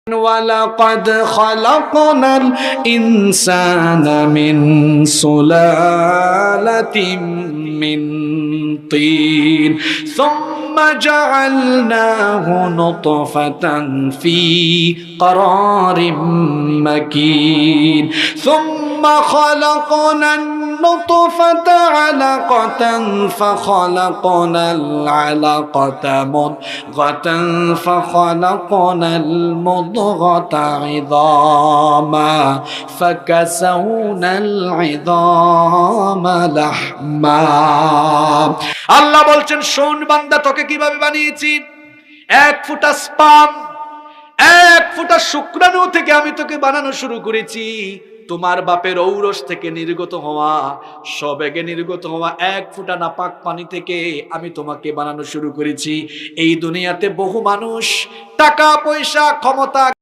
وَلَقَدْ خَلَقْنَا الْإِنسَانَ مِنْ سُلَالَةٍ مِنْ طِينٍ ثُمَّ جَعَلْنَاهُ نُطْفَةً فِي قَرَارٍ مَكِينٍ ثُمَّ خَلَقْنَا النُّطْفَةَ عَلَقَةً فَخَلَقْنَا الْعَلَقَةَ مُضْغَةً فَخَلَقْنَا المضغة عظاما فكسونا العظام لحما আল্লাহ বলছেন শোন বান্দা তোকে কিভাবে বানিয়েছি এক ফোঁটা স্পার্ম এক ফোঁটা শুক্রাণু থেকে আমি তোকে বানানো শুরু করেছি তোমার বাপের ঔরস থেকে নির্গত হওয়া সবেগে নির্গত হওয়া এক ফোঁটা নাপাক পানি থেকে আমি তোমাকে বানানো শুরু করেছি এই দুনিয়াতে বহু মানুষ টাকা পয়সা ক্ষমতা